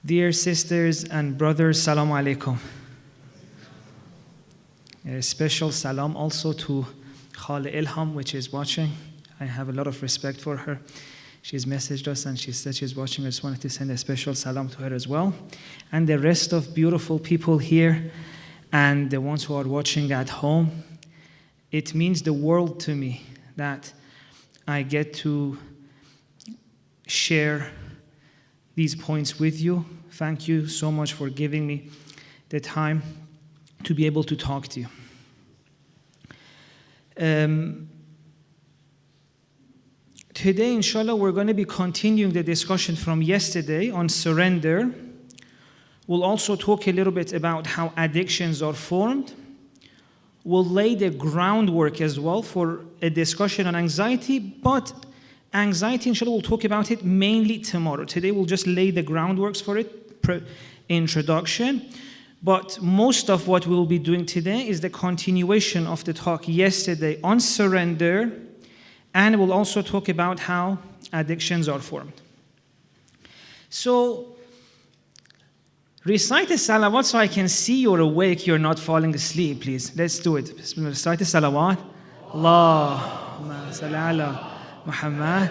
Dear sisters and brothers, Salam Alaikum. A special salam also to Khale Ilham, which is watching. I have a lot of respect for her. She's messaged us and she said she's watching. I just wanted to send a special salam to her as well. And the rest of beautiful people here and the ones who are watching at home. It means the world to me that I get to share these points with you. Thank you so much for giving me the time to be able to talk to you. Today, inshallah, we're going to be continuing the discussion from yesterday on surrender. We'll also talk a little bit about how addictions are formed. We'll lay the groundwork as well for a discussion on anxiety, but anxiety, inshallah, we'll talk about it mainly tomorrow. Today, we'll just lay the groundworks for it, introduction. But most of what we'll be doing today is the continuation of the talk yesterday on surrender, and we'll also talk about how addictions are formed. So, recite the salawat so I can see you're awake, you're not falling asleep, please. Let's do it. Recite the salawat. Allahumma salli ala Muhammad.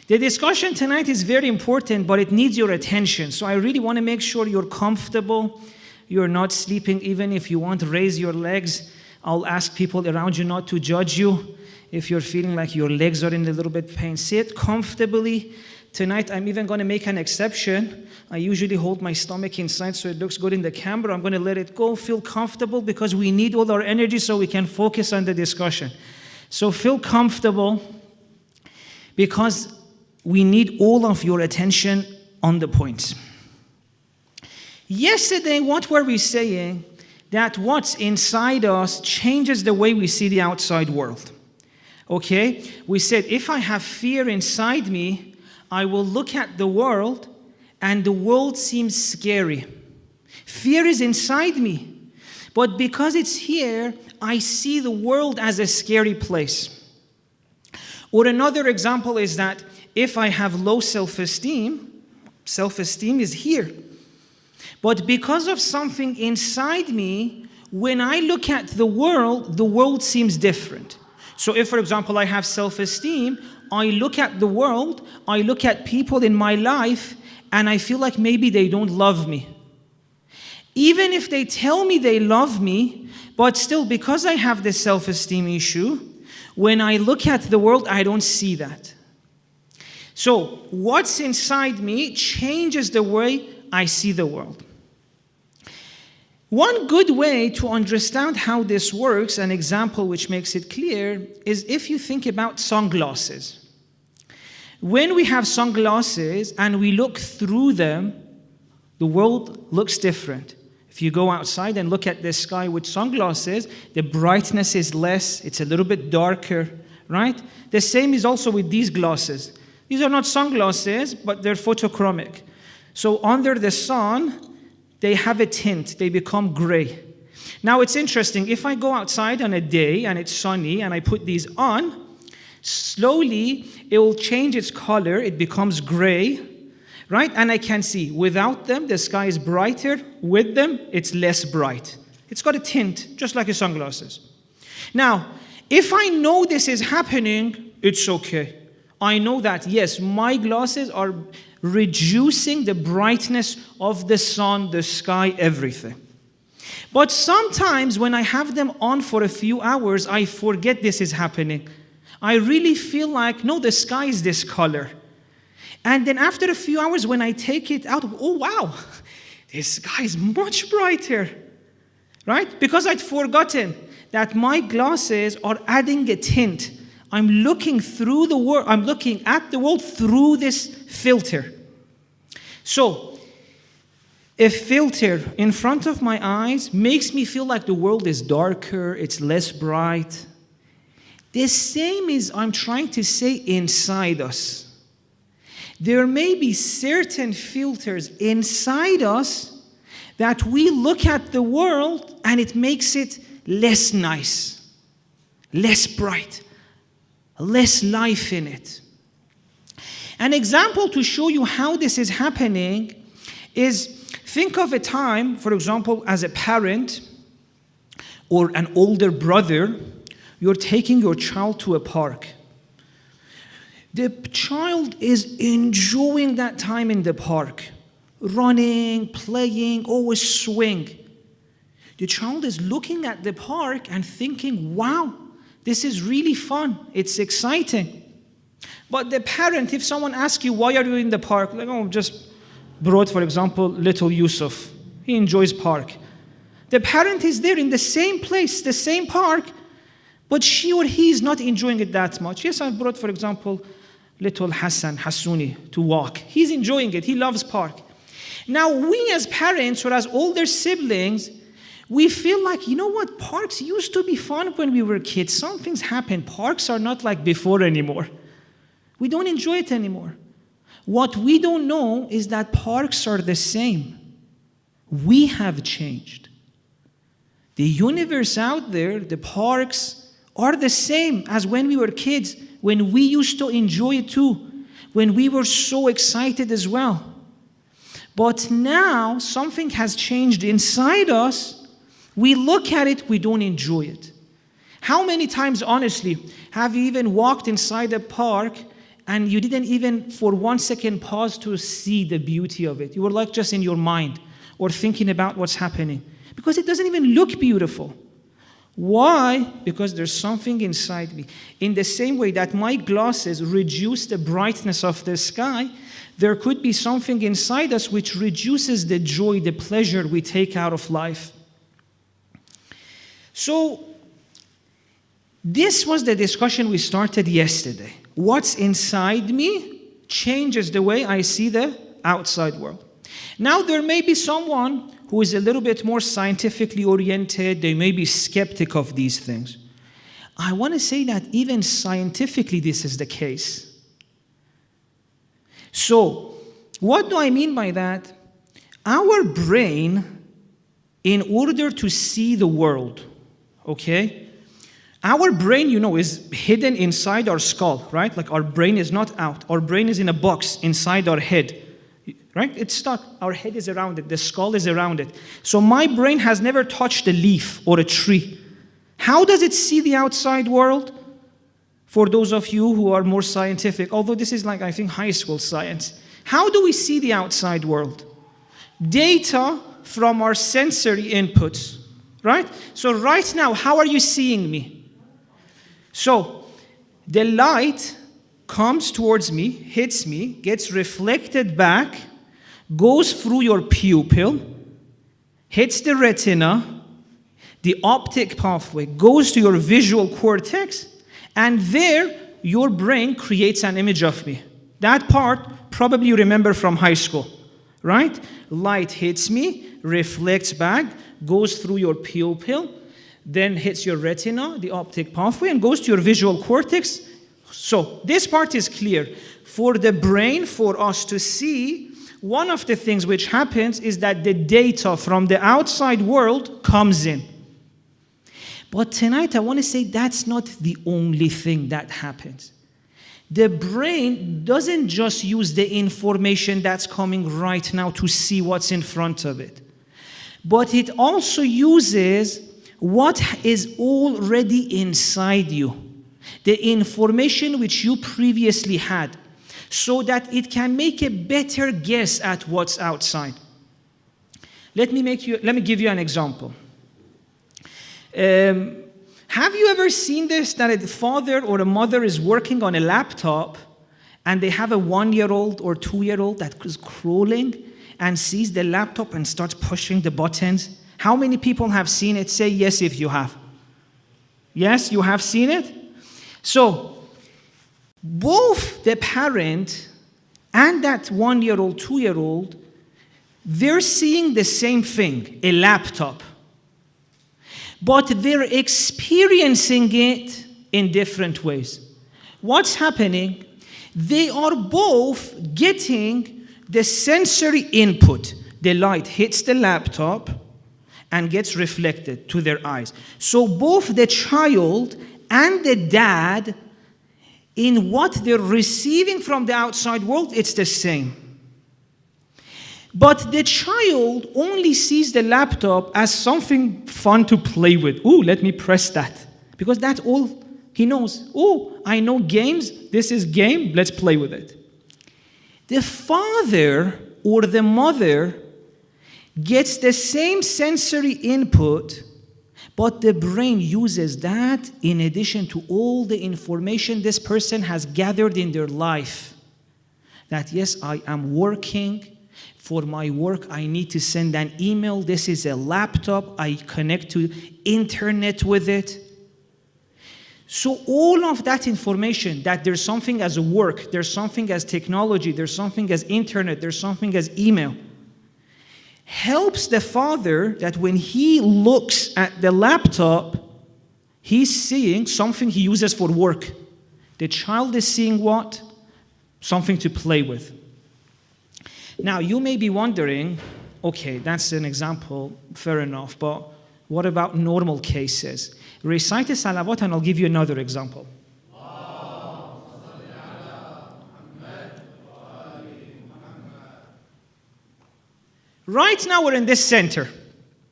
The discussion tonight is very important, but it needs your attention. So I really want to make sure you're comfortable, you're not sleeping. Even if you want to raise your legs, I'll ask people around you not to judge you. If you're feeling like your legs are in a little bit pain, sit comfortably. Tonight, I'm even going to make an exception. I usually hold my stomach inside so it looks good in the camera. I'm going to let it go. Feel comfortable because we need all our energy so we can focus on the discussion. So feel comfortable because we need all of your attention on the points. Yesterday, what were we saying? That what's inside us changes the way we see the outside world. Okay? We said, if I have fear inside me, I will look at the world and the world seems scary. Fear is inside me. But because it's here, I see the world as a scary place. Or another example is that if I have low self-esteem, self-esteem is here. But because of something inside me, when I look at the world seems different. So if, for example, I have self-esteem, I look at the world, I look at people in my life, and I feel like maybe they don't love me. Even if they tell me they love me, but still, because I have this self-esteem issue, when I look at the world, I don't see that. So, what's inside me changes the way I see the world. One good way to understand how this works, an example which makes it clear, is if you think about sunglasses. When we have sunglasses and we look through them, the world looks different. If you go outside and look at the sky with sunglasses, the brightness is less, it's a little bit darker, right? The same is also with these glasses. These are not sunglasses, but they're photochromic. So under the sun, they have a tint, they become gray. Now it's interesting, if I go outside on a day and it's sunny and I put these on, slowly it will change its color, it becomes gray, right? And I can see, without them, the sky is brighter, with them, it's less bright. It's got a tint, just like your sunglasses. Now, if I know this is happening, it's okay. I know that, yes, my glasses are reducing the brightness of the sun, the sky, everything. But sometimes when I have them on for a few hours, I forget this is happening. I really feel like, no, the sky is this color. And then after a few hours, when I take it out, oh, wow, this sky is much brighter, right? Because I'd forgotten that my glasses are adding a tint. I'm looking through the world, I'm looking at the world through this filter. So, a filter in front of my eyes makes me feel like the world is darker, it's less bright. The same is I'm trying to say inside us. There may be certain filters inside us that we look at the world and it makes it less nice, less bright, less life in it. An example to show you how this is happening is, think of a time, for example, as a parent or an older brother, you're taking your child to a park. The child is enjoying that time in the park, running, playing, always swing. The child is looking at the park and thinking, wow, this is really fun, it's exciting. But the parent, if someone asks you, why are you in the park? Like, oh, just brought, for example, little Yusuf. He enjoys park. The parent is there in the same place, the same park, but she or he is not enjoying it that much. Yes, I brought, for example, little Hassuni to walk. He's enjoying it. He loves park. Now, we as parents or as older siblings, we feel like, you know what, parks used to be fun when we were kids. Some things happen. Parks are not like before anymore. We don't enjoy it anymore. What we don't know is that parks are the same. We have changed. The universe out there, the parks, are the same as when we were kids, when we used to enjoy it too, when we were so excited as well. But now something has changed inside us. We look at it, we don't enjoy it. How many times, honestly, have you even walked inside a park and you didn't even for 1 second pause to see the beauty of it? You were like just in your mind or thinking about what's happening. Because it doesn't even look beautiful. Why? Because there's something inside me. In the same way that my glasses reduce the brightness of the sky, there could be something inside us which reduces the joy, the pleasure we take out of life. So, this was the discussion we started yesterday. What's inside me changes the way I see the outside world. Now, there may be someone who is a little bit more scientifically oriented. They may be skeptic of these things. I want to say that even scientifically this is the case. So, what do I mean by that? Our brain, in order to see the world, okay? Our brain, you know, is hidden inside our skull, right? Like our brain is not out. Our brain is in a box inside our head. Right? It's stuck. Our head is around it. The skull is around it. So my brain has never touched a leaf or a tree. How does it see the outside world? For those of you who are more scientific, although this is like, I think, high school science. How do we see the outside world? Data from our sensory inputs, right? So right now, how are you seeing me? So the light comes towards me, hits me, gets reflected back, goes through your pupil, hits the retina, the optic pathway, goes to your visual cortex, and there your brain creates an image of me. That part probably you remember from high school, right? Light hits me, reflects back, goes through your pupil, then hits your retina, the optic pathway, and goes to your visual cortex. So this part is clear. For the brain, for us to see, one of the things which happens is that the data from the outside world comes in. But tonight I want to say that's not the only thing that happens. The brain doesn't just use the information that's coming right now to see what's in front of it. But it also uses what is already inside you. The information which you previously had, so that it can make a better guess at what's outside. Let me give you an example. Have you ever seen this, that a father or a mother is working on a laptop and they have a 1-year-old or 2-year-old that is crawling and sees the laptop and starts pushing the buttons? How many people have seen it? Say yes if you have. Yes, you have seen it? So, both the parent and that 1-year-old, 2-year-old, they're seeing the same thing, a laptop. But they're experiencing it in different ways. What's happening? They are both getting the sensory input. The light hits the laptop and gets reflected to their eyes. So both the child and the dad in what they're receiving from the outside world, it's the same. But the child only sees the laptop as something fun to play with. Ooh, let me press that. Because that's all he knows. Oh, I know games. This is game. Let's play with it. The father or the mother gets the same sensory input, but the brain uses that in addition to all the information this person has gathered in their life. That yes, I am working. For my work, I need to send an email. This is a laptop. I connect to internet with it. So all of that information, that there's something as a work, there's something as technology, there's something as internet, there's something as email, helps the father that when he looks at the laptop, he's seeing something he uses for work. The child is seeing what? Something to play with. Now, you may be wondering, okay, that's an example, fair enough, but what about normal cases? Recite a salawat and I'll give you another example. Right now we're in this center.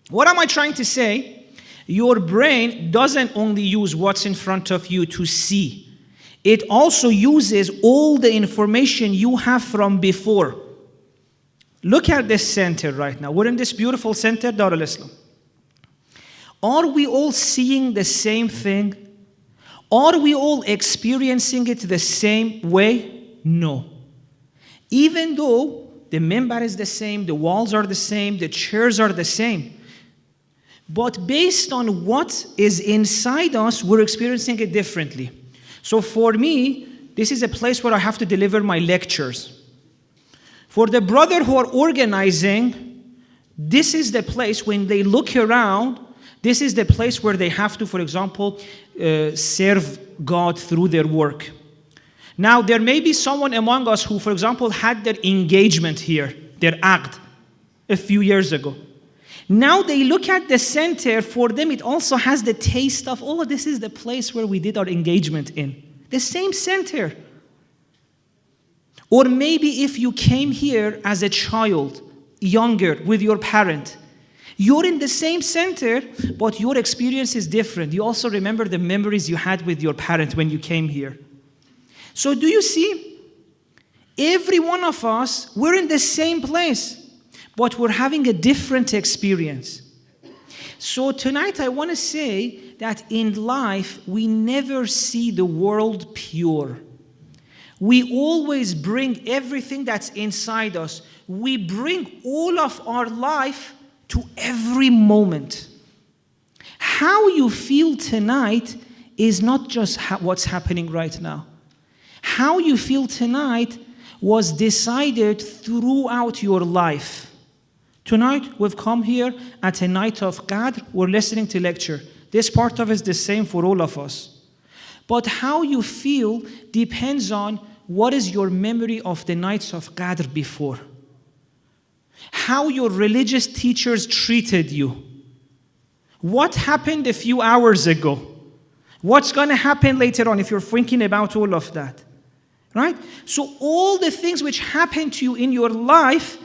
What am I trying to say? Your brain doesn't only use what's in front of you to see. It also uses all the information you have from before. Look at this center right now. We're in this beautiful center, Dar al-Islam. Are we all seeing the same thing? Are we all experiencing it the same way? No. Even though the minbar is the same, the walls are the same, the chairs are the same. But based on what is inside us, we're experiencing it differently. So for me, this is a place where I have to deliver my lectures. For the brother who are organizing, this is the place when they look around, this is the place where they have to, for example, serve God through their work. Now, there may be someone among us who, for example, had their engagement here, their aqd, a few years ago. Now they look at the center, for them it also has the taste of, oh, this is the place where we did our engagement in. The same center. Or maybe if you came here as a child, younger, with your parent, you're in the same center, but your experience is different. You also remember the memories you had with your parent when you came here. So do you see? Every one of us, we're in the same place, but we're having a different experience. So tonight I want to say that in life, we never see the world pure. We always bring everything that's inside us. We bring all of our life to every moment. How you feel tonight is not just what's happening right now. How you feel tonight was decided throughout your life. Tonight, we've come here at a night of Qadr. We're listening to lecture. This part of it is the same for all of us. But how you feel depends on what is your memory of the nights of Qadr before. How your religious teachers treated you. What happened a few hours ago? What's going to happen later on if you're thinking about all of that? Right? So all the things which happened to you in your life,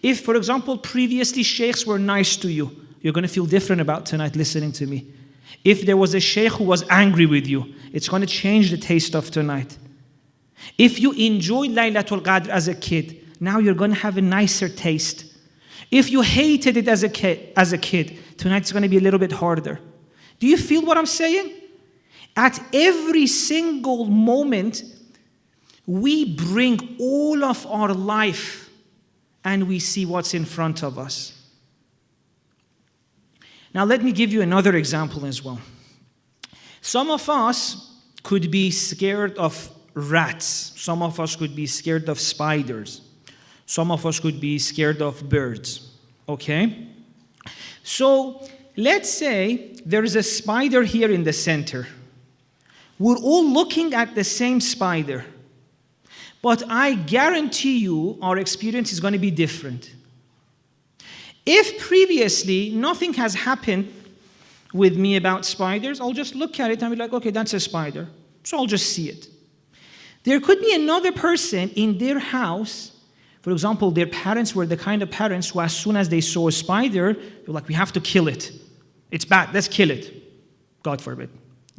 if, for example, previously sheikhs were nice to you, you're going to feel different about tonight listening to me. If there was a sheikh who was angry with you, it's going to change the taste of tonight. If you enjoyed Laylatul Qadr as a kid, now you're going to have a nicer taste. If you hated it as a kid, tonight's going to be a little bit harder. Do you feel what I'm saying? At every single moment, we bring all of our life and we see what's in front of us. Now let me give you another example as well. Some of us could be scared of rats. Some of us could be scared of spiders. Some of us could be scared of birds. Okay? So let's say there is a spider here in the center. We're all looking at the same spider. But I guarantee you our experience is going to be different. If previously nothing has happened with me about spiders, I'll just look at it and be like, okay, that's a spider. So I'll just see it. There could be another person in their house. For example, their parents were the kind of parents who, as soon as they saw a spider, they were like, we have to kill it. It's bad, let's kill it. God forbid.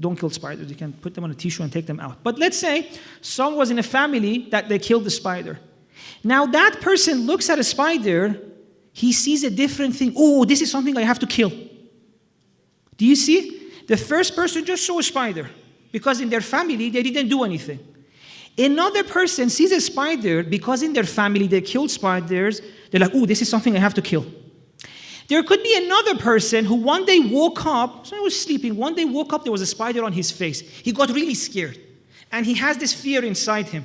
Don't kill spiders. You can put them on a tissue and take them out. But let's say someone was in a family that they killed the spider. Now that person looks at a spider, he sees a different thing. Oh, this is something I have to kill. Do you see? The first person just saw a spider because in their family they didn't do anything. Another person sees a spider because in their family they killed spiders. They're like, oh, this is something I have to kill. There could be another person who one day woke up, so he was sleeping, one day woke up, there was a spider on his face. He got really scared. And he has this fear inside him.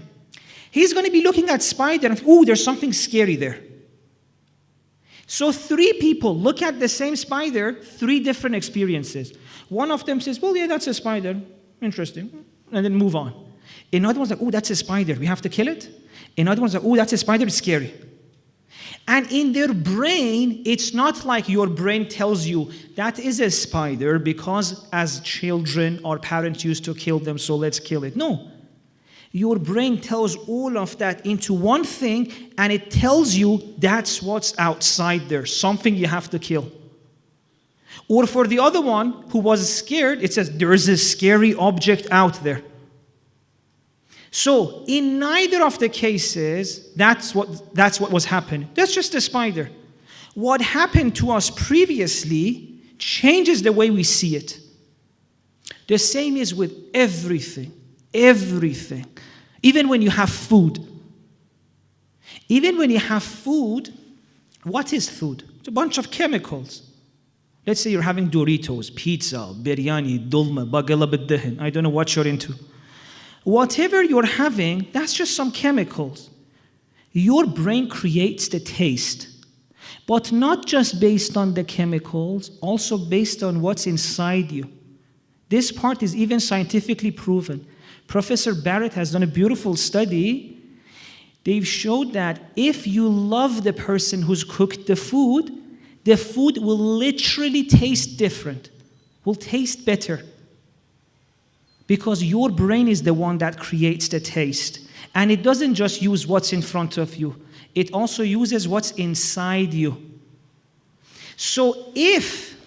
He's going to be looking at spider and, oh, there's something scary there. So 3 people look at the same spider, 3 different experiences. One of them says, well, yeah, that's a spider. Interesting. And then move on. Another one's like, oh, that's a spider. We have to kill it. Another one's like, oh, that's a spider. It's scary. And in their brain, it's not like your brain tells you that is a spider because as children, our parents used to kill them, so let's kill it. No. Your brain tells all of that into one thing, and it tells you that's what's outside there, something you have to kill. Or for the other one who was scared, it says there is a scary object out there. So in neither of the cases, that's what was happening. That's just a spider. What happened to us previously changes the way we see it. The same is with everything. Everything. Even when you have food. Even when you have food, what is food? It's a bunch of chemicals. Let's say you're having Doritos, pizza, biryani, dolma, bagala biddahin. I don't know what you're into. Whatever you're having, that's just some chemicals. Your brain creates the taste, but not just based on the chemicals, also based on what's inside you. This part is even scientifically proven. Professor Barrett has done a beautiful study. They've showed that if you love the person who's cooked the food will literally taste different, will taste better. Because your brain is the one that creates the taste. And it doesn't just use what's in front of you. It also uses what's inside you. So if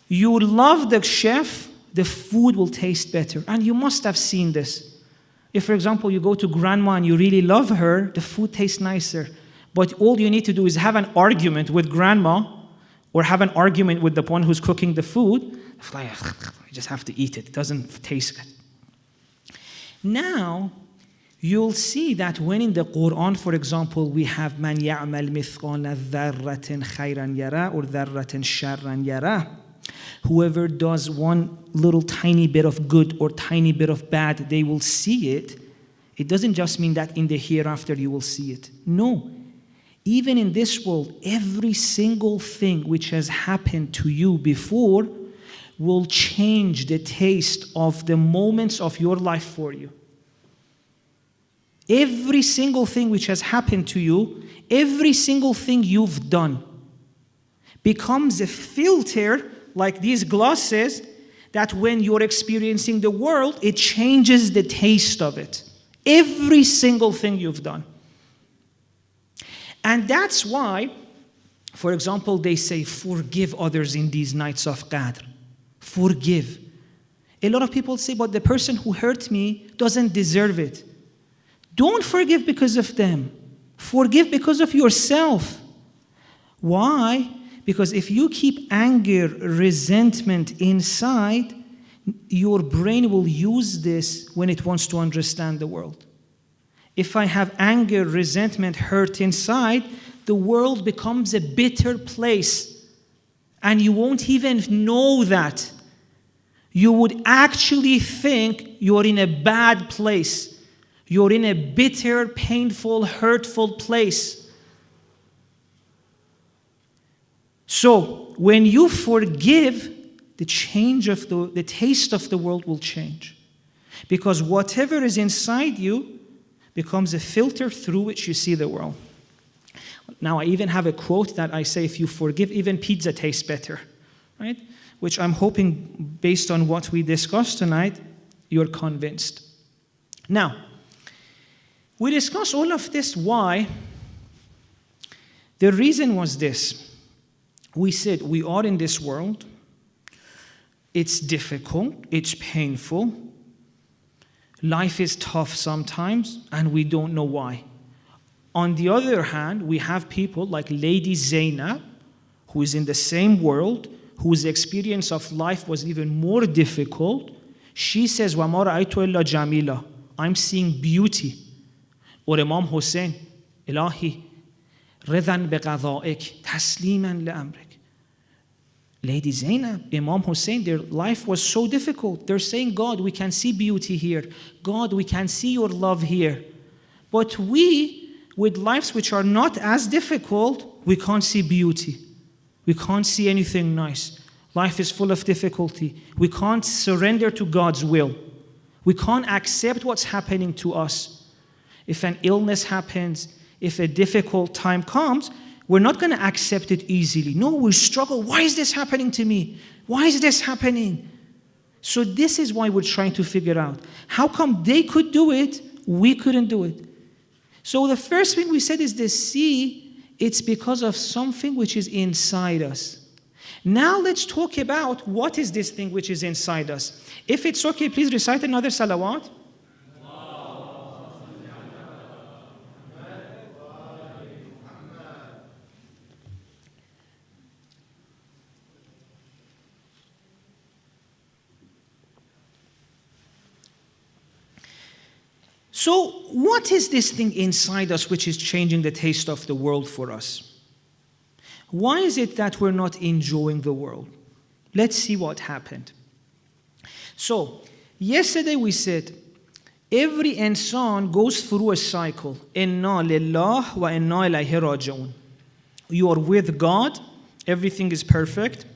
you love the chef, the food will taste better. And you must have seen this. If, for example, you go to grandma and you really love her, the food tastes nicer. But all you need to do is have an argument with grandma or have an argument with the one who's cooking the food. You just have to eat it. It doesn't taste good. Now, you'll see that when in the Quran, for example, we have مَنْ يَعْمَلْ مِثْقَالَ ذَرَّةٍ خَيْرًا يَرَى or ذَرَّةٍ شَرًّا يَرَى. Whoever does one little tiny bit of good or tiny bit of bad, they will see it. It doesn't just mean that in the hereafter you will see it. No. Even in this world, every single thing which has happened to you before will change the taste of the moments of your life for you. Every single thing which has happened to you, every single thing you've done becomes a filter like these glasses that when you're experiencing the world, it changes the taste of it. Every single thing you've done. And that's why, for example, they say, forgive others in these nights of Qadr. Forgive. A lot of people say, but the person who hurt me doesn't deserve it. Don't forgive because of them. Forgive because of yourself. Why? Because if you keep anger, resentment inside, your brain will use this when it wants to understand the world. If I have anger, resentment, hurt inside, the world becomes a bitter place. And you won't even know that. You would actually think you're in a bad place. You're in a bitter, painful, hurtful place. So, when you forgive, the change of the taste of the world will change. Because whatever is inside you becomes a filter through which you see the world. Now, I even have a quote that I say, if you forgive, even pizza tastes better, right? Which I'm hoping, based on what we discussed tonight, you're convinced. Now, we discussed all of this. Why? The reason was this. We said we are in this world. It's difficult. It's painful. Life is tough sometimes, and we don't know why. On the other hand, we have people like Lady Zainab, who is in the same world, whose experience of life was even more difficult. She says, وَمَا رَأَيْتُ إِلَّا جَمِيلًا, I'm seeing beauty. Or Imam Hussein, إلهي رضا بقضائك تسليما لأمرك. Lady Zainab, Imam Hussein, their life was so difficult. They're saying, God, we can see beauty here. God, we can see your love here. But we, with lives which are not as difficult, we can't see beauty. We can't see anything nice. Life is full of difficulty. We can't surrender to God's will. We can't accept what's happening to us. If an illness happens, if a difficult time comes, we're not going to accept it easily. No, we struggle. Why is this happening to me? Why is this happening? So this is why we're trying to figure out. How come they could do it, we couldn't do it? So the first thing we said is the C, it's because of something which is inside us. Now let's talk about what is this thing which is inside us. If it's okay, please recite another salawat. So what is this thing inside us which is changing the taste of the world for us? Why is it that we're not enjoying the world? Let's see what happened. So, yesterday we said, every insan goes through a cycle. Inna lillah wa inna ilayhi raji'un. You are with God, everything is perfect.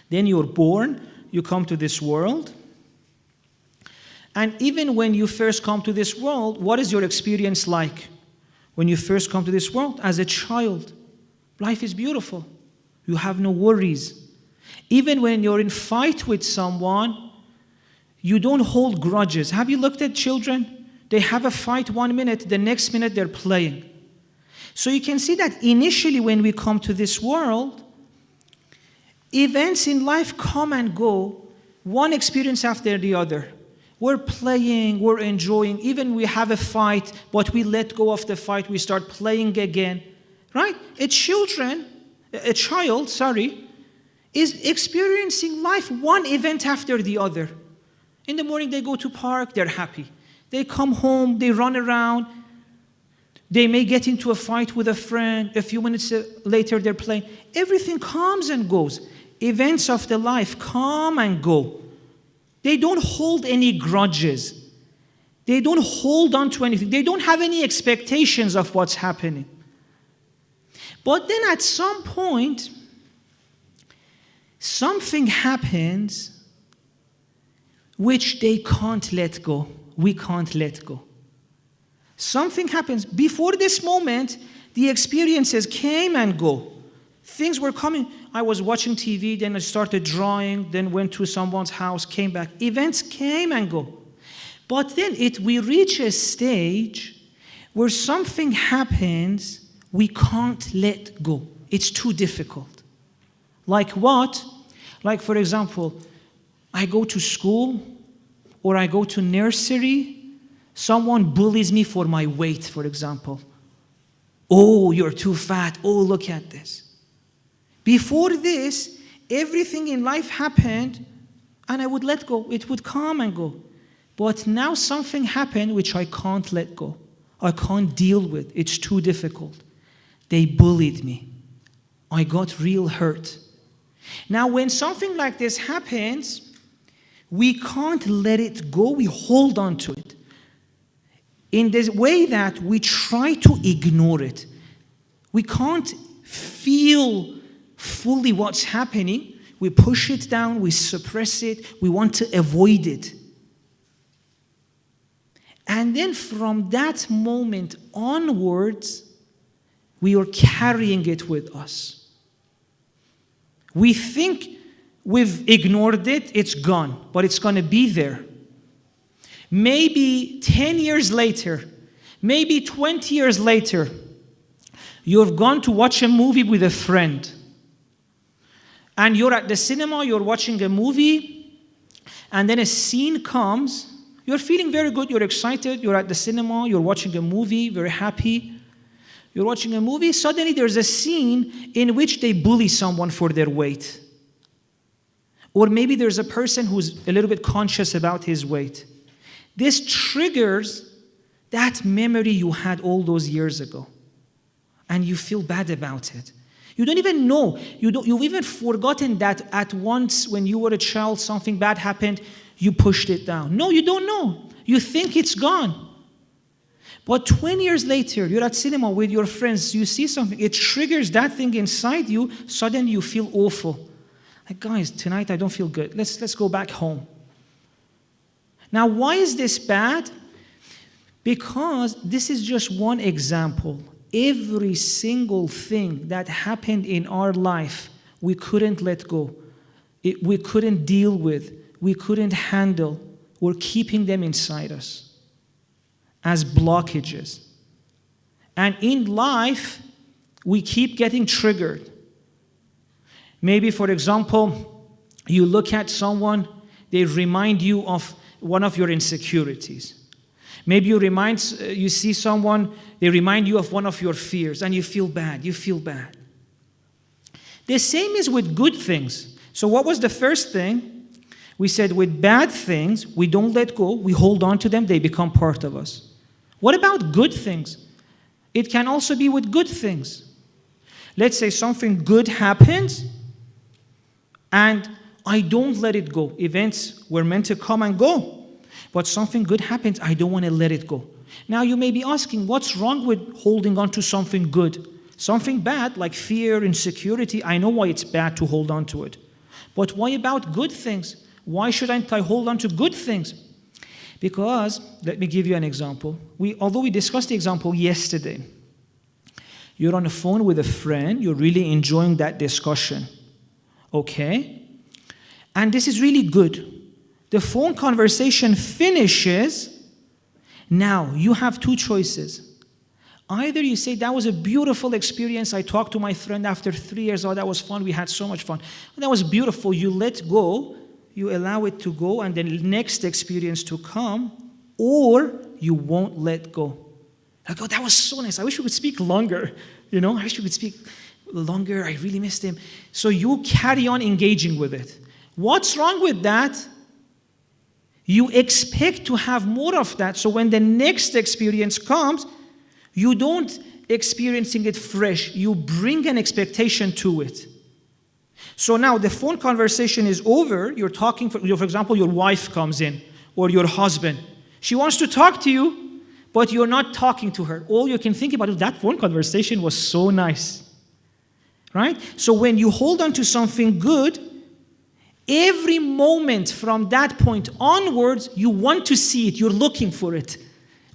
Then you're born, you come to this world. And even when you first come to this world, what is your experience like? When you first come to this world, as a child, life is beautiful. You have no worries. Even when you're in fight with someone, you don't hold grudges. Have you looked at children? They have a fight 1 minute, the next minute they're playing. So you can see that initially when we come to this world, events in life come and go, one experience after the other. We're playing, we're enjoying, even we have a fight, but we let go of the fight, we start playing again, right? A child, is experiencing life one event after the other. In the morning they go to park, they're happy. They come home, they run around, they may get into a fight with a friend, a few minutes later they're playing. Everything comes and goes. Events of the life come and go. They don't hold any grudges. They don't hold on to anything. They don't have any expectations of what's happening. But then at some point, something happens which they can't let go. We can't let go. Something happens. Before this moment, the experiences came and go. Things were coming. I was watching TV, then I started drawing, then went to someone's house, came back. Events came and go. But then we reach a stage where something happens we can't let go. It's too difficult. Like what? Like, for example, I go to school or I go to nursery, someone bullies me for my weight, for example. Oh, you're too fat. Oh, look at this. Before this, everything in life happened and I would let go. It would come and go. But now something happened which I can't let go. I can't deal with. It's too difficult. They bullied me. I got real hurt. Now when something like this happens, we can't let it go. We hold on to it. In this way that we try to ignore it. We can't feel fully what's happening. We push it down, we suppress it, we want to avoid it. And then from that moment onwards, we are carrying it with us. We think we've ignored it, it's gone, but it's going to be there. Maybe 10 years later, maybe 20 years later, you've gone to watch a movie with a friend. And you're at the cinema, you're watching a movie, and then a scene comes. You're feeling very good, you're excited, you're at the cinema, you're watching a movie, very happy. You're watching a movie, suddenly there's a scene in which they bully someone for their weight. Or maybe there's a person who's a little bit conscious about his weight. This triggers that memory you had all those years ago. And you feel bad about it. You don't even know. You've even forgotten that at once when you were a child, something bad happened, you pushed it down. No, you don't know. You think it's gone. But 20 years later, you're at cinema with your friends, you see something, it triggers that thing inside you, suddenly you feel awful. Like, guys, tonight I don't feel good. Let's go back home. Now, why is this bad? Because this is just one example. Every single thing that happened in our life, we couldn't let go. We couldn't deal with. We couldn't handle. We're keeping them inside us as blockages. And in life, we keep getting triggered. Maybe, for example, you look at someone, they remind you of one of your insecurities. Maybe you see someone, they remind you of one of your fears, and you feel bad. The same is with good things. So what was the first thing? We said with bad things, we don't let go, we hold on to them, they become part of us. What about good things? It can also be with good things. Let's say something good happens, and I don't let it go. Events were meant to come and go, but something good happens, I don't want to let it go. Now you may be asking, what's wrong with holding on to something good? Something bad, like fear, insecurity, I know why it's bad to hold on to it. But why about good things? Why shouldn't I hold on to good things? Because, let me give you an example. Although we discussed the example yesterday, you're on the phone with a friend, you're really enjoying that discussion. Okay? And this is really good. The phone conversation finishes. Now, you have two choices. Either you say, that was a beautiful experience. I talked to my friend after 3 years. Oh, that was fun. We had so much fun. That was beautiful. You let go. You allow it to go and then the next experience to come. Or you won't let go. Like, oh, that was so nice. I wish we could speak longer. I wish we could speak longer. I really missed him. So you carry on engaging with it. What's wrong with that? You expect to have more of that. So when the next experience comes, you don't experiencing it fresh. You bring an expectation to it. So now the phone conversation is over. You're talking, for example, your wife comes in or your husband. She wants to talk to you, but you're not talking to her. All you can think about is that phone conversation was so nice. Right? So when you hold on to something good, every moment from that point onwards, you want to see it. You're looking for it.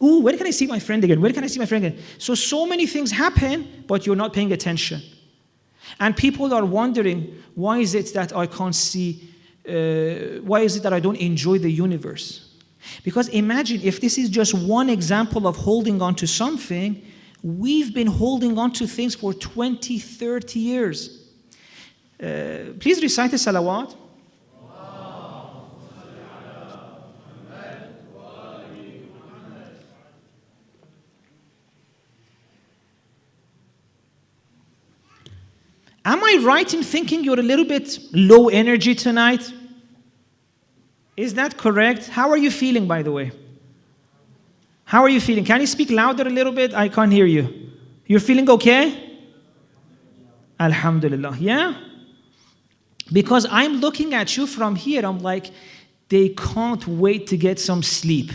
Ooh, where can I see my friend again? Where can I see my friend again? So many things happen, but you're not paying attention. And people are wondering, why is it that I can't see, why is it that I don't enjoy the universe? Because imagine if this is just one example of holding on to something, we've been holding on to things for 20, 30 years. Please recite the salawat. Am I right in thinking you're a little bit low energy tonight? Is that correct? How are you feeling, by the way? How are you feeling? Can you speak louder a little bit? I can't hear you. You're feeling okay? Alhamdulillah. Yeah? Because I'm looking at you from here, I'm like, they can't wait to get some sleep.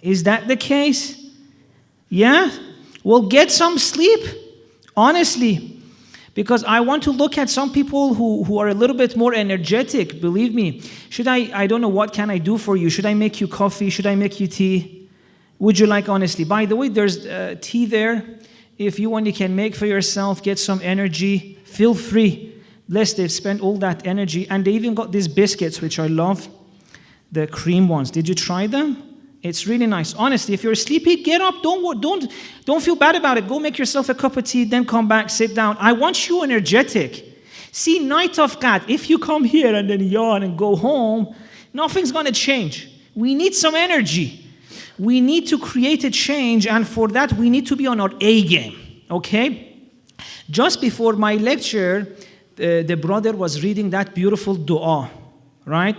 Is that the case? Yeah? Well, get some sleep. Honestly. Because I want to look at some people who are a little bit more energetic, believe me. I don't know, what can I do for you? Should I make you coffee? Should I make you tea? Would you like, honestly? By the way, there's tea there. If you want, you can make for yourself, get some energy. Feel free. Lest they've spent all that energy. And they even got these biscuits, which I love. The cream ones. Did you try them? It's really nice. Honestly, if you're sleepy, get up. Don't feel bad about it. Go make yourself a cup of tea, then come back, sit down. I want you energetic. See, night of God, if you come here and then yawn and go home, nothing's going to change. We need some energy. We need to create a change, and for that, we need to be on our A game, okay? Just before my lecture, the brother was reading that beautiful dua, right?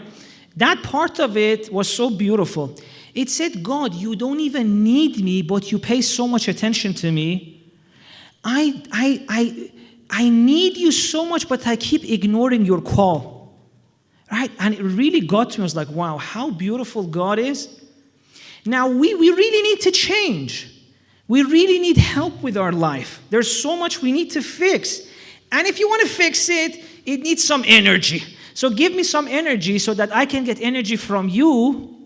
That part of it was so beautiful. It said, God, you don't even need me, but you pay so much attention to me. I need you so much, but I keep ignoring your call, right? And it really got to me. I was like, wow, how beautiful God is. Now, we really need to change. We really need help with our life. There's so much we need to fix. And if you want to fix it, it needs some energy. So give me some energy so that I can get energy from you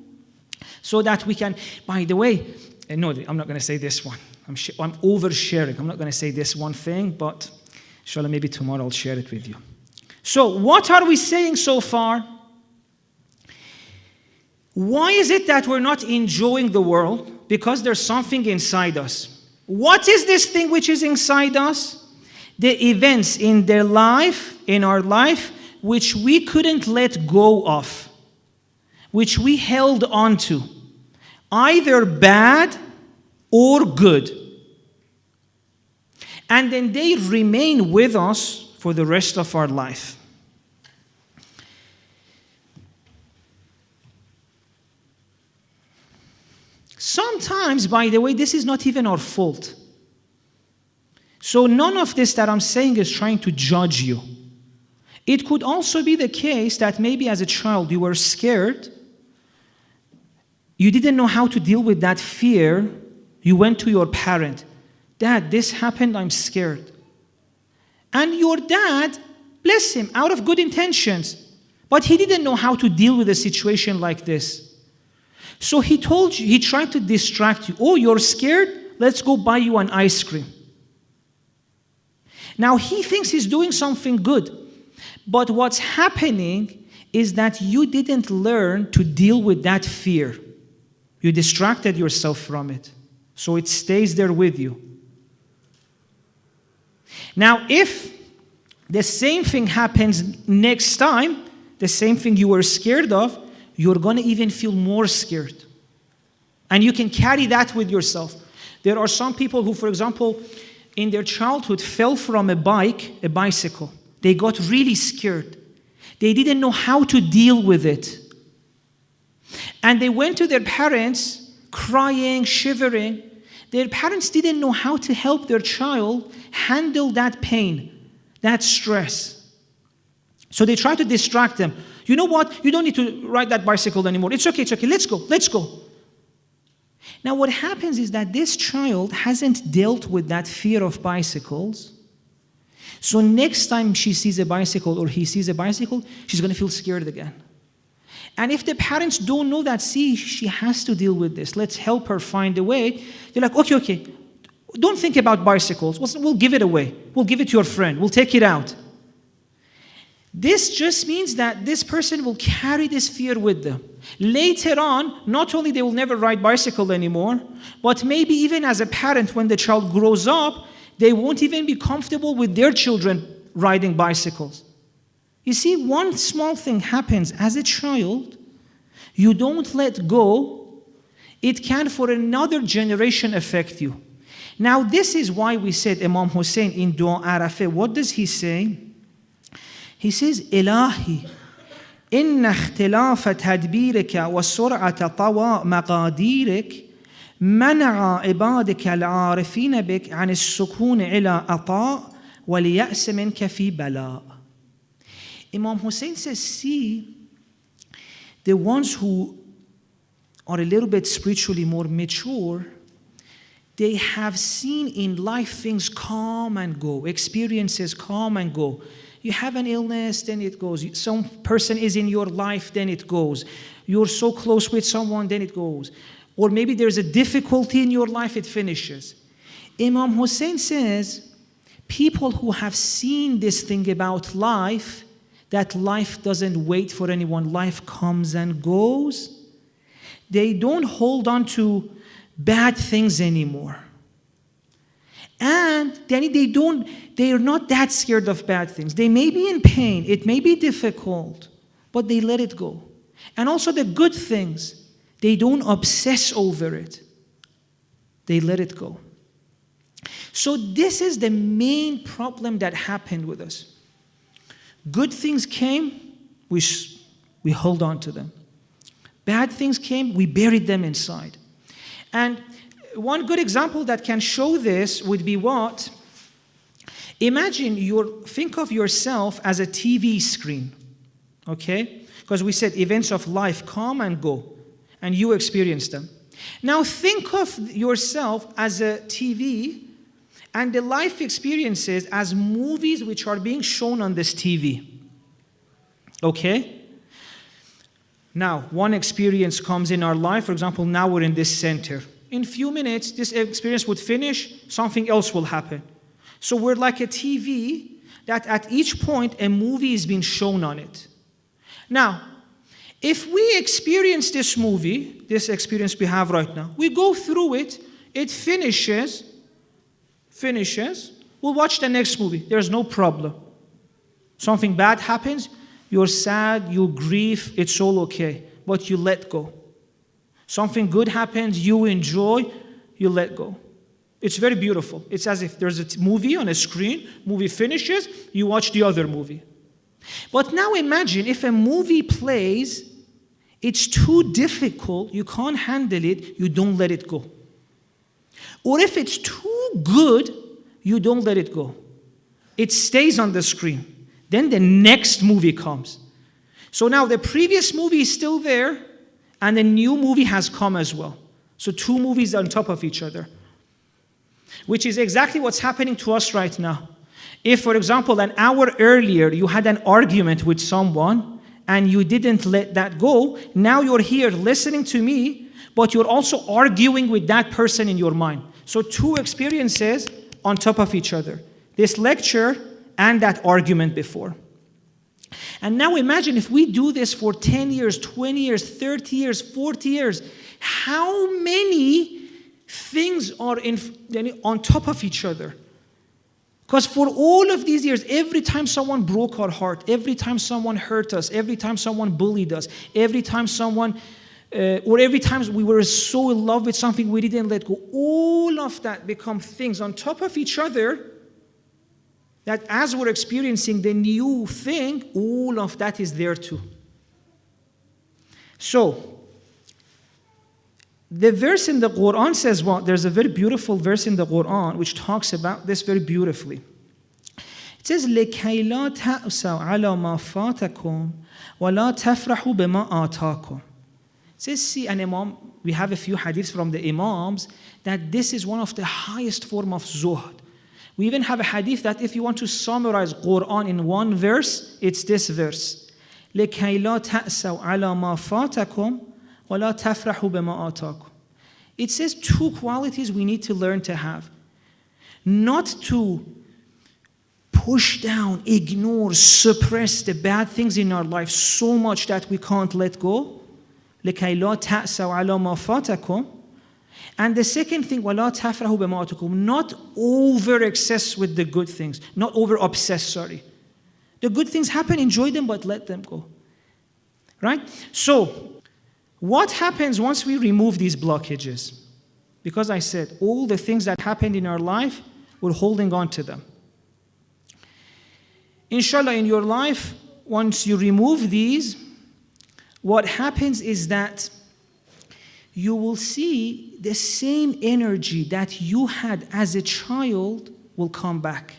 so that we can, by the way, no, I'm not going to say this one. I'm oversharing. I'm not going to say this one thing, but inshallah, maybe tomorrow I'll share it with you. So what are we saying so far? Why is it that we're not enjoying the world? Because there's something inside us. What is this thing which is inside us? The events in our life, which we couldn't let go of, which we held on to, either bad or good. And then they remain with us for the rest of our life. Sometimes, by the way, this is not even our fault. So none of this that I'm saying is trying to judge you. It could also be the case that maybe as a child you were scared. You didn't know how to deal with that fear. You went to your parent. Dad, this happened, I'm scared. And your dad, bless him, out of good intentions, but he didn't know how to deal with a situation like this. So he told you, he tried to distract you. Oh, you're scared? Let's go buy you an ice cream. Now he thinks he's doing something good. But what's happening is that you didn't learn to deal with that fear. You distracted yourself from it. So it stays there with you. Now, if the same thing happens next time, the same thing you were scared of, you're going to even feel more scared. And you can carry that with yourself. There are some people who, for example, in their childhood fell from a bicycle. They got really scared. They didn't know how to deal with it. And they went to their parents crying, shivering. Their parents didn't know how to help their child handle that pain, that stress. So they tried to distract them. You know what? You don't need to ride that bicycle anymore. It's okay. Let's go. Now what happens is that this child hasn't dealt with that fear of bicycles. So next time she sees a bicycle or he sees a bicycle, she's going to feel scared again. And if the parents don't know that, see, she has to deal with this. Let's help her find a way. They're like, okay. Don't think about bicycles. We'll give it away. We'll give it to your friend. We'll take it out. This just means that this person will carry this fear with them. Later on, not only they will never ride bicycle anymore, but maybe even as a parent, when the child grows up, they won't even be comfortable with their children riding bicycles. You see, one small thing happens as a child, you don't let go, it can for another generation affect you. Now this is why we said Imam Hussein in Dua Arafah, what does he say? He says, Ilahi, inna ikhtilafa tadbirika wa sur'ata tawa maqadirik منع عبادك العارفين بك عن السكون إلى عطاء وليأس منك في بلاء. Imam Hussein says, see, the ones who are a little bit spiritually more mature, they have seen in life things come and go, experiences come and go. You have an illness, then it goes. Some person is in your life, then it goes. You're so close with someone, then it goes. Or maybe there's a difficulty in your life, it finishes. Imam Hussein says, people who have seen this thing about life, that life doesn't wait for anyone, life comes and goes, they don't hold on to bad things anymore. And they are not that scared of bad things. They may be in pain, it may be difficult, but they let it go. And also the good things, they don't obsess over it. They let it go. So this is the main problem that happened with us. Good things came, we hold on to them. Bad things came, we buried them inside. And one good example that can show this would be what? Imagine think of yourself as a TV screen, okay? Because we said events of life come and go, and you experience them. Now think of yourself as a TV and the life experiences as movies which are being shown on this TV. Okay? Now, one experience comes in our life. For example, now we're in this center. In a few minutes, this experience would finish, something else will happen. So we're like a TV that at each point, a movie is being shown on it. Now, if we experience this movie, this experience we have right now, we go through it, it finishes, we'll watch the next movie. There's no problem. Something bad happens, you're sad, you grieve, it's all okay, but you let go. Something good happens, you enjoy, you let go. It's very beautiful. It's as if there's a movie on a screen, movie finishes, you watch the other movie. But now imagine if a movie plays, it's too difficult, you can't handle it, you don't let it go. Or if it's too good, you don't let it go. It stays on the screen. Then the next movie comes. So now the previous movie is still there, and the new movie has come as well. So two movies on top of each other. Which is exactly what's happening to us right now. If, for example, an hour earlier you had an argument with someone and you didn't let that go, now you're here listening to me, but you're also arguing with that person in your mind. So two experiences on top of each other. This lecture and that argument before. And now imagine if we do this for 10 years, 20 years, 30 years, 40 years, how many things are on top of each other? Because for all of these years, every time someone broke our heart, every time someone hurt us, every time someone bullied us, every time every time we were so in love with something we didn't let go, all of that become things on top of each other that as we're experiencing the new thing, all of that is there too. So, the verse in the Quran says what? There's a very beautiful verse in the Quran which talks about this very beautifully. It says, لِكَيْ لَا تَأْسَوْا عَلَى مَا فَاتَكُمْ وَلَا تَفْرَحُوا بِمَا آتَاكُمْ. It says, see, an imam, we have a few hadiths from the imams that this is one of the highest form of zuhd. We even have a hadith that if you want to summarize Quran in one verse, it's this verse. لِكَيْ لَا تَأْسَوْا عَلَى مَا فَاتَكُمْ وَلَا تَفْرَحُوا بِمَا آتَاكُمْ. It says two qualities we need to learn to have. Not to push down, ignore, suppress the bad things in our life so much that we can't let go. لِكَيْ لَا تَأْسَوْا عَلَى مَا فَاتَكُمْ. And the second thing, وَلَا تَفْرَحُوا بِمَا آتَاكُمْ. Not over-excess with the good things. Not over-obsess, sorry. The good things happen, enjoy them, but let them go. Right? So, what happens once we remove these blockages? Because I said, all the things that happened in our life, we're holding on to them. Inshallah, in your life, once you remove these, what happens is that you will see the same energy that you had as a child will come back.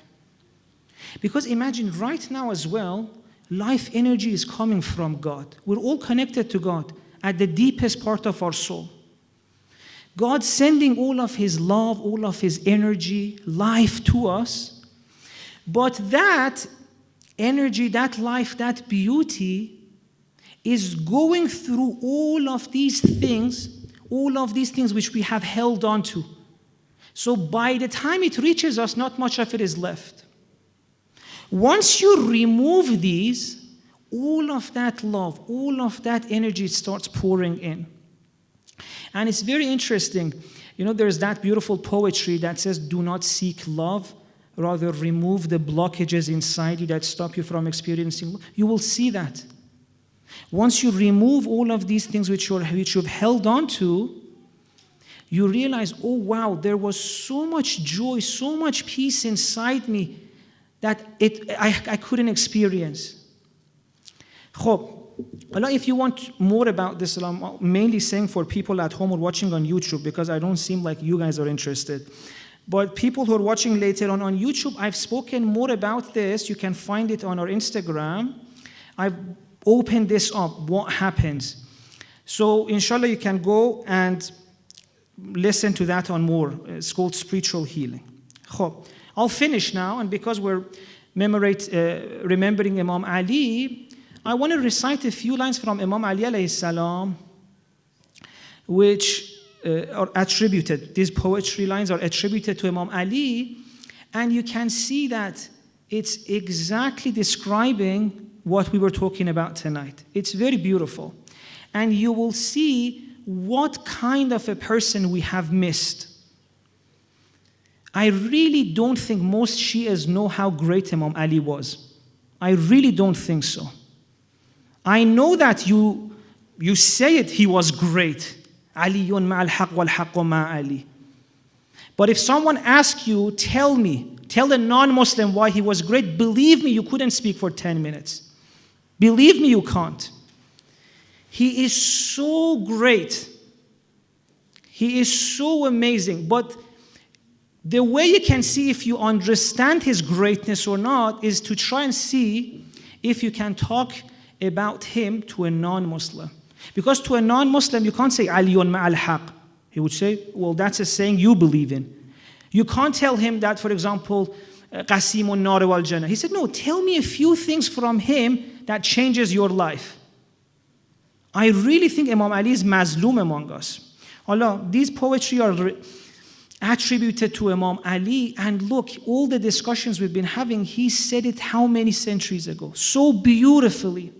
Because imagine right now as well, life energy is coming from God. We're all connected to God at the deepest part of our soul. God sending all of His love, all of His energy, life to us. But that energy, that life, that beauty is going through all of these things which we have held on to. So by the time it reaches us, not much of it is left. Once you remove these, all of that love, all of that energy starts pouring in. And it's very interesting. There's that beautiful poetry that says, do not seek love, rather remove the blockages inside you that stop you from experiencing love. You will see that. Once you remove all of these things which you've held on to, you realize, oh wow, there was so much joy, so much peace inside me that I couldn't experience. If you want more about this, I'm mainly saying for people at home or watching on YouTube, because I don't seem like you guys are interested. But people who are watching later on YouTube, I've spoken more about this. You can find it on our Instagram. I've opened this up, what happens. So inshallah, you can go and listen to that on more. It's called spiritual healing. I'll finish now, and because we're remembering Imam Ali, I want to recite a few lines from Imam Ali alayhi salam, which are attributed. These poetry lines are attributed to Imam Ali, and you can see that it's exactly describing what we were talking about tonight. It's very beautiful. And you will see what kind of a person we have missed. I really don't think most Shias know how great Imam Ali was. I really don't think so. I know that you say it, he was great. Aliyun ma'al haqq wal haqqu ma Ali. But if someone asks you, tell a non-Muslim why he was great, believe me, you couldn't speak for 10 minutes. Believe me, you can't. He is so great. He is so amazing. But the way you can see if you understand his greatness or not is to try and see if you can talk about him to a non-Muslim. Because to a non-Muslim, you can't say Aliyun ma'al haqq. He would say, well, that's a saying you believe in. You can't tell him that, for example, Qasimun nar wal jannah. He said, no, tell me a few things from him that changes your life. I really think Imam Ali is mazloom among us. Allah, these poetry are attributed to Imam Ali, and look, all the discussions we've been having, he said it how many centuries ago? So beautifully.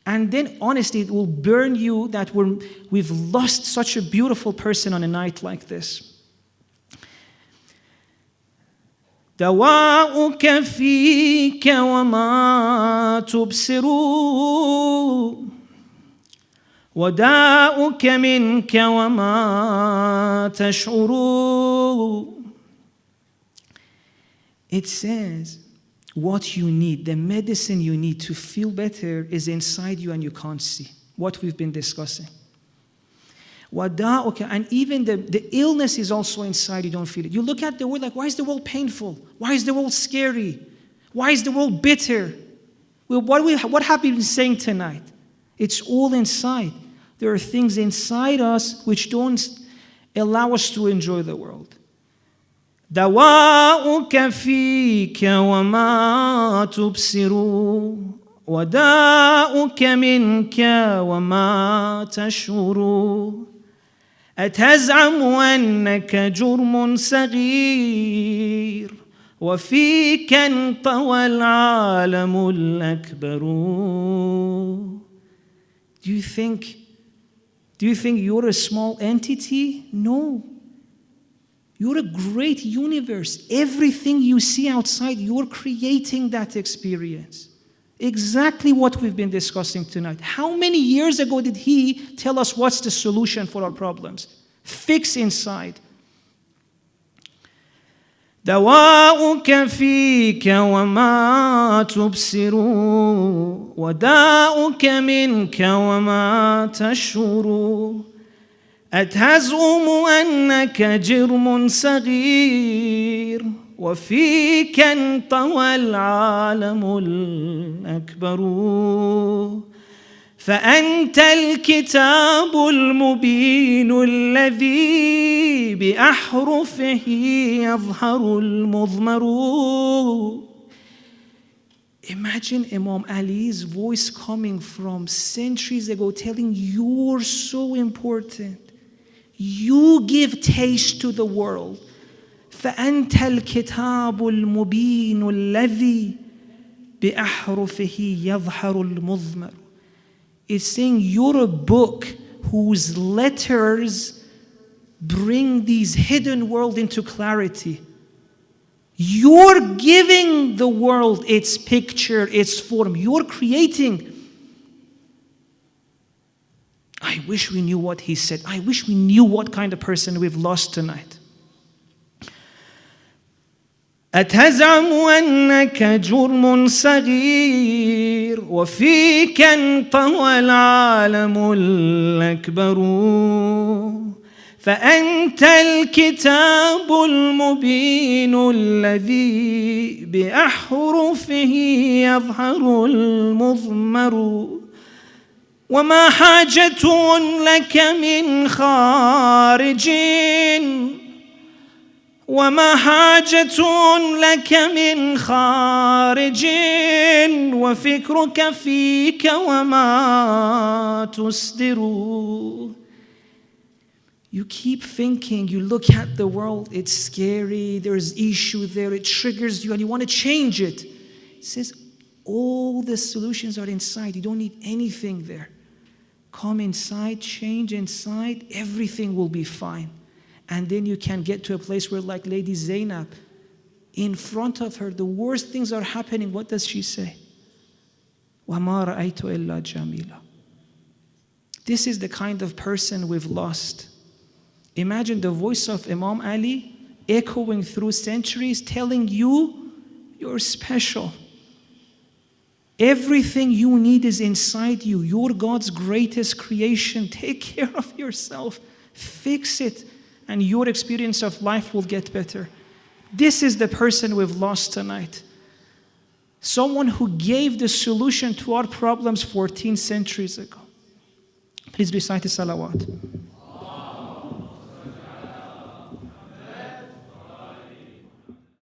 And then, honestly, it will burn you that we've lost such a beautiful person on a night like this. دواؤك فيك وما تبصر وداؤك منك وما تشعر. It says, what you need, the medicine you need to feel better is inside you and you can't see. What we've been discussing. And even the illness is also inside, you don't feel it. You look at the world like, why is the world painful? Why is the world scary? Why is the world bitter? Well, what have we been saying tonight? It's all inside. There are things inside us which don't allow us to enjoy the world. دواؤك فيك وما تبصر وداؤك منك وما تشعر أتزعم أنك جرم صغير وفيك انطوى العالم الأكبر. Do you think you're a small entity? No. You're a great universe. Everything you see outside, you're creating that experience. Exactly what we've been discussing tonight. How many years ago did he tell us what's the solution for our problems? Fix inside. دواؤك فيك وما تبصر وداؤك منك وما تشعر أتزعم أنك جرم صغير وفيك انطوى العالم الأكبر فأنت الكتاب المبين الذي بأحرفه يظهر المضمر. Imagine Imam Ali's voice coming from centuries ago telling you're so important. You give taste to the world. فأنت الكتاب المبين الذي بأحرفه يظهر المضمر. It's saying you're a book whose letters bring these hidden world into clarity. You're giving the world its picture, its form. You're creating. I wish we knew what he said. I wish we knew what kind of person we've lost tonight. أتزعم أنك جرم صغير وفيك انطوى العالم الأكبر فأنت الكتاب المبين الذي بأحرفه يظهر المضمر وما حاجة لك من خارج وما حاجة لك من خارج وفكرك فيك وما تصدر. You keep thinking, you look at the world, it's scary, there's issue there, it triggers you and you want to change it. It says all the solutions are inside, you don't need anything there. Come inside, change inside, everything will be fine. And then you can get to a place where, like Lady Zainab, in front of her, the worst things are happening. What does she say? وَمَا رَأَيْتُ إِلَّا جَمِيلًا. This is the kind of person we've lost. Imagine the voice of Imam Ali echoing through centuries, telling you, you're special. Everything you need is inside you. You're God's greatest creation. Take care of yourself. Fix it. And your experience of life will get better. This is the person we've lost tonight. Someone who gave the solution to our problems 14 centuries ago. Please recite the salawat.